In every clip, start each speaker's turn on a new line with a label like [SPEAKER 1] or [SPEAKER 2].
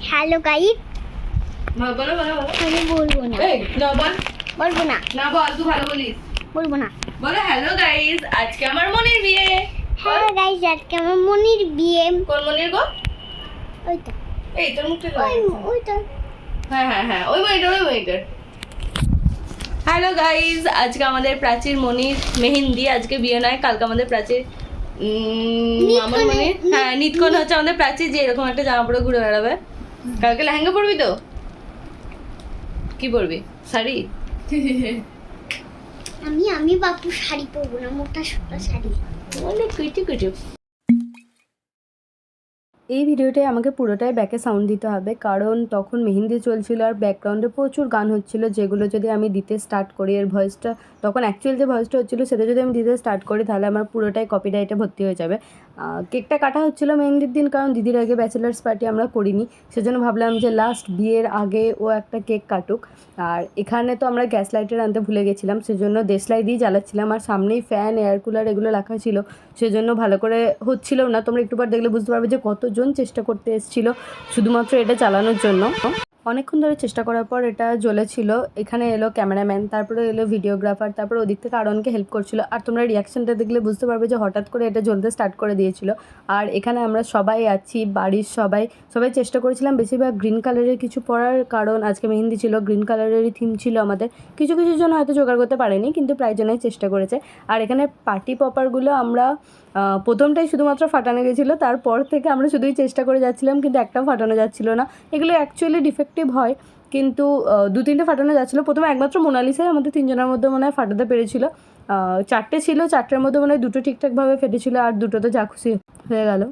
[SPEAKER 1] Hello guys,
[SPEAKER 2] বলো বলো বলো
[SPEAKER 1] আমি বলবো না।
[SPEAKER 2] এই না বল,
[SPEAKER 1] বলবো না।
[SPEAKER 2] না বল, তুই ভালো বলিস।
[SPEAKER 1] বলবো না।
[SPEAKER 2] বলো হ্যালো গাইস, আজকে আমার মনির বিয়ে।
[SPEAKER 1] হ্যাঁ গাইস, আজকে আমার মনির বিয়ে।
[SPEAKER 2] কোন মনির গো?
[SPEAKER 1] ওইটা
[SPEAKER 2] এই তোর মুখটা
[SPEAKER 1] ওইটা।
[SPEAKER 2] হ্যাঁ হ্যাঁ হ্যাঁ, ওই মনিটার। হ্যালো গাইস, আজকে আমাদের প্রাচীর মনির মেহেন্দি। আজকে বিয়ে নয়, কালকে আমাদের প্রাচীর আমার মনির। হ্যাঁ, নিতকন হচ্ছে আমাদের প্রাচীর, যে এরকম একটা জামা পরে ঘুরে বেড়াবে। কালকে লেহেঙ্গা পরবি তো? কি পরবি? শাড়ি?
[SPEAKER 1] আমি বাপু শাড়ি পরবো না, মোটা সোটা শাড়ি।
[SPEAKER 2] অনেক কুইটি কুইটি।
[SPEAKER 3] এই ভিডিওটায় আমাকে পুরোটাই ব্যাকে সাউন্ড দিতে হবে, কারণ তখন মেহেন্দি চলছিল আর ব্যাকগ্রাউন্ডে প্রচুর গান হচ্ছিল, যেগুলো যদি আমি দিতে স্টার্ট করি, এর ভয়েসটা তখন অ্যাকচুয়াল যে ভয়েসটা হচ্ছিলো সেটা যদি আমি দিতে স্টার্ট করি তাহলে আমার পুরোটাই কপিরাইটে ভর্তি হয়ে যাবে। কেকটা কাটা হচ্ছিলো মেহেন্দির দিন, কারণ দিদির আগে ব্যাচেলার্স পার্টি আমরা করিনি, সেজন্য ভাবলাম যে লাস্ট বিয়ের আগে ও একটা কেক কাটুক। আর এখানে তো আমরা গ্যাস লাইটার আনতে ভুলে গেছিলাম, সেজন্য দেশলাই দিয়ে জ্বালাচ্ছিলাম, আর সামনেই ফ্যান, এয়ার কুলার এগুলো রাখা ছিল, সেজন্য ভালো করে হচ্ছিল না। তোমরা একটু পর দেখলে বুঝতে পারবে যে কতজন চেষ্টা করতে এসেছিলো শুধুমাত্র এটা চালানোর জন্য। অনেকক্ষণ ধরে চেষ্টা করার পর এটা জ্বলেছিল। এখানে এলো ক্যামেরাম্যান, তারপরে এলো ভিডিওগ্রাফার, তারপরে ওদিক থেকে আরও অনেকে হেল্প করছিল। আর তোমরা রিয়াকশানটা দেখলে বুঝতে পারবে যে হঠাৎ করে এটা জ্বলতে স্টার্ট করে দিয়েছিল। আর এখানে আমরা সবাই আছি, বাড়ির সবাই চেষ্টা করেছিলাম বেশিরভাগ গ্রিন কালারের কিছু পরার, কারণ আজকে মেহেন্দি ছিল, গ্রিন কালারেরই থিম ছিল আমাদের। কিছু জন হয়তো জোগাড় করতে পারেনি, কিন্তু প্রায় জনাই চেষ্টা করেছে। আর এখানে পার্টি পপারগুলো আমরা প্রথমটাই শুধুমাত্র ফাটানো গেছিলো, তারপর থেকে আমরা শুধুই চেষ্টা করে যাচ্ছিলাম, কিন্তু একটাও ফাটানো যাচ্ছিলো না। এগুলো অ্যাকচুয়ালি ডিফেক্টিভ হয়, কিন্তু 2-3টে ফাটানো যাচ্ছিলো। প্রথমে একমাত্র মোনালিসাই আমাদের 3জনের মধ্যে মনে হয় ফাটাতে পেরেছিল। 4টে ছিল, 4টের মধ্যে মনে হয় 2টো ঠিকঠাকভাবে ফেটেছিল, আর 2টো তো যা খুশি হয়ে গেল।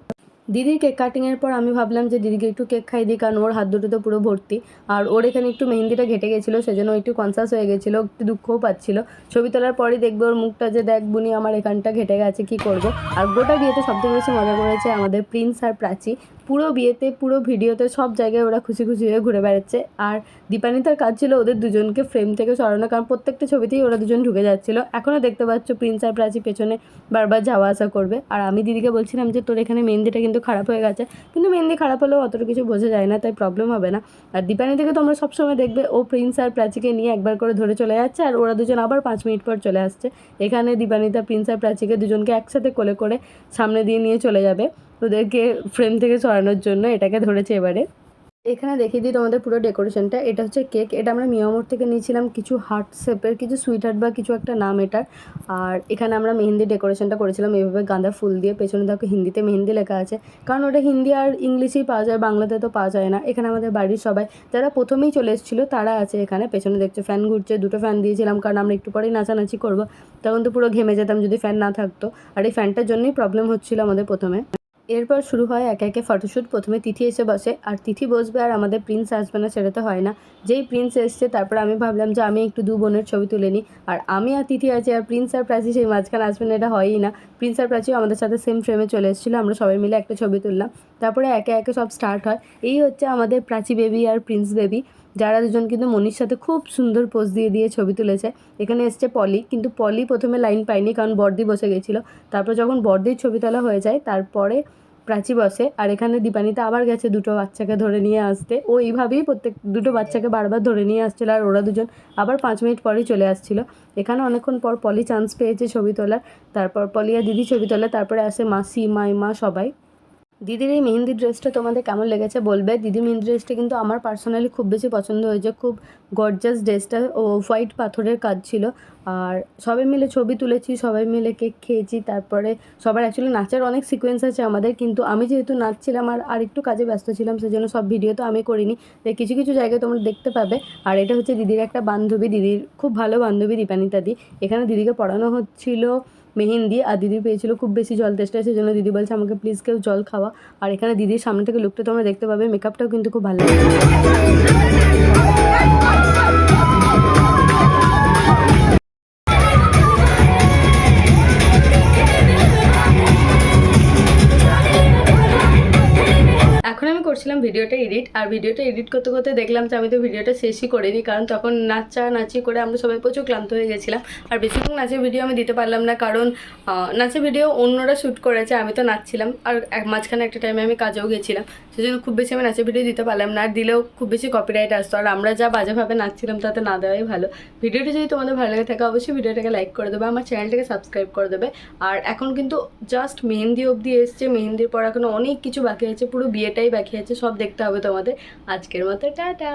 [SPEAKER 3] দিদির কেক কাটিংয়ের পর আমি ভাবলাম যে দিদিকে একটু কেক খাই দিই, কারণ ওর হাত দুটো তো পুরো ভর্তি, আর ওর এখানে একটু মেহেন্দিটা ঘেটে গেছিলো, সেজন্য একটু কনসাস হয়ে গেছিলো, একটু দুঃখও পাচ্ছিলো। ছবি তোলার পরই দেখবে ওর মুখটা যে দেখ বুনি আমার এখানটা ঘেটে গেছে, কী করবো। আর গোটা বিয়েতে সবথেকে বেশি মজা করেছে আমাদের প্রিন্স আর প্রাচী। পুরো বিয়েতে, পুরো ভিডিওতে সব জায়গায় ওরা খুশি হয়ে ঘুরে বেড়াচ্ছে। আর দীপানিতার কাজ ছিল ওদের দুজনকে ফ্রেম থেকে সরানো, কারণ প্রত্যেকটা ছবিতেই ওরা দুজন ঢুকে যাচ্ছিলো। এখনও দেখতে পাচ্ছ প্রিন্স আর প্রাচী পেছনে বারবার যাওয়া আসা করবে। আর আমি দিদিকে বলছিলাম যে তোর এখানে মেহেন্দিটা কিন্তু খারাপ হয়ে গেছে, কিন্তু মেহেন্দি খারাপ হলেও অতটা কিছু বোঝা যায় না, তাই প্রবলেম হবে না। আর দীপানিতাকে তো আমরা সবসময় দেখবে ও প্রিন্স আর প্রাচীকে নিয়ে একবার করে ধরে চলে যাচ্ছে, আর ওরা দুজন আবার 5 মিনিট পর চলে আসছে। এখানে দীপানিতা প্রিন্স আর প্রাচীকে দুজনকে একসাথে কোলে করে সামনে দিয়ে নিয়ে চলে যাবে ওদেরকে ফ্রেম থেকে সরানোর জন্য। এটাকে ধরেছে এবারে। এখানে দেখিয়ে দিই তোমাদের পুরো ডেকোরেশনটা। এটা হচ্ছে কেক, এটা আমরা মিয়ামোর থেকে নিয়েছিলাম, কিছু হার্ট শেপের, কিছু সুইট হার্ট বা কিছু একটা নাম এটার। আর এখানে আমরা মেহেন্দি ডেকোরেশনটা করেছিলাম এইভাবে গাঁদা ফুল দিয়ে, পেছনে দেখো হিন্দিতে মেহেন্দি লেখা আছে, কারণ ওটা হিন্দি আর ইংলিশেই পাওয়া যায়, বাংলাতে তো পাওয়া যায় না। এখানে আমাদের বাড়ির সবাই যারা প্রথমেই চলে এসেছিলো তারা আছে এখানে। পেছনে দেখছো ফ্যান ঘুরছে, 2টো ফ্যান দিয়েছিলাম, কারণ আমরা একটু পরেই নাচানাচি করবো, তখন তো পুরো ঘেমে যেতাম যদি ফ্যান না থাকতো। আর এই ফ্যানটার জন্যই প্রবলেম হচ্ছিলো আমাদের প্রথমে। এরপর শুরু হয় একে একে ফটোশ্যুট। প্রথমে তিথি এসে বসে, আর তিথি বসবে আর আমাদের প্রিন্স আসবে না, সেটা তো হয় না। যেই প্রিন্স এসছে তারপর আমি ভাবলাম যে আমি একটু 2 বোনের ছবি তুলে নিই। আর আমি আর তিথি আছি, আর প্রিন্স আর প্রাচী সেই মাঝখানে আসবে না, এটা হয়ই না। প্রিন্স আর প্রাচীও আমাদের সাথে সেম ফ্রেমে চলে এসেছিলো, আমরা সবাই মিলে একটা ছবি তুললাম। তারপরে একে একে সব স্টার্ট হয়। এই হচ্ছে আমাদের প্রাচী বেবি আর প্রিন্স বেবি, যারা দুজন কিন্তু মনির সাথে খুব সুন্দর পোজ দিয়ে ছবি তুলেছে। এখানে এসছে পলি, কিন্তু পলি প্রথমে লাইন পায়নি, কারণ বর্দি বসে গেছিলো। তারপর যখন বর্দির ছবি তোলা হয়ে যায় তারপরে প্রাচী বসে। আর এখানে দীপানিতা আবার গেছে 2টো বাচ্চাকে ধরে নিয়ে আসতে। ও এইভাবেই 2টো বাচ্চাকে বারবার ধরে নিয়ে আসছিলো, আর ওরা দুজন আবার 5 মিনিট পরেই চলে আসছিলো। এখানে অনেকক্ষণ পর পলি চান্স পেয়েছে ছবি তোলার, তারপর পলি আর দিদি ছবি তোলে, তারপরে আসে মাসি, মাইমা, সবাই। দিদির এই মেহেন্দি ড্রেসটা তোমাদের কেমন লেগেছে বলবে। দিদির মেহেন্দি ড্রেসটা কিন্তু আমার পার্সোনালি খুব বেশি পছন্দ হয়েছে, খুব গর্জাস ড্রেসটা। ও হোয়াইট পাথরের কাজ ছিল। আর সবাই মিলে ছবি তুলেছি, সবাই মিলে কেক খেয়েছি। তারপরে সবার অ্যাকচুয়ালি নাচার অনেক সিকোয়েন্স আছে আমাদের, কিন্তু আমি যেহেতু নাচছিলাম আর একটু কাজে ব্যস্ত ছিলাম, সেজন্য সব ভিডিও তো আমি করিনি, তাই কিছু জায়গায় তোমরা দেখতে পাবে। আর এটা হচ্ছে দিদির একটা বান্ধবী, দিদির খুব ভালো বান্ধবী দীপানিতা দি। এখানে দিদিকে পড়ানো হচ্ছিল মেহেন্দি, আর দিদি পেয়েছিল খুব বেশি জল তেষ্টা, সেজন্য দিদি বলছে আমাকে প্লিজ কেউ জল খাওয়া। আর এখানে দিদির সামনে থেকে লুকটা তোমরা দেখতে পাবে, মেকআপটাও কিন্তু খুব ভালো লাগে। এখন আমি করছিলাম ভিডিওটা এডিট, আর ভিডিওটা এডিট করতে করতে দেখলাম যে আমি তো ভিডিওটা শেষই করিনি, কারণ তখন নাচানাচি করে আমরা সবাই প্রচুর ক্লান্ত হয়ে গেছিলাম। আর বেশিরভাগ নাচের ভিডিও আমি দিতে পারলাম না, কারণ নাচের ভিডিও অন্যরা শ্যুট করেছে, আমি তো নাচছিলাম। আর মাঝখানে একটা টাইমে আমি কাজেও গেছিলাম, সেজন্য খুব বেশি আমি নাচের ভিডিও দিতে পারলাম না। আর দিলেও খুব বেশি কপিরাইট আসতো, আর আমরা যা বাজেভাবে নাচছিলাম তাতে না দেওয়াই ভালো। ভিডিওটি যদি তোমাদের ভালো লাগে থাকে অবশ্যই ভিডিওটাকে লাইক করে দেবে, আমার চ্যানেলটাকে সাবস্ক্রাইব করে দেবে। আর এখন কিন্তু জাস্ট মেহেন্দি অবধি এসছে, মেহেন্দির পর এখনো অনেক কিছু বাকি আছে, পুরো বিয়েটাই বাকি আছে, সব দেখতে হবে তোমাদের। আজকের মতো টাটা।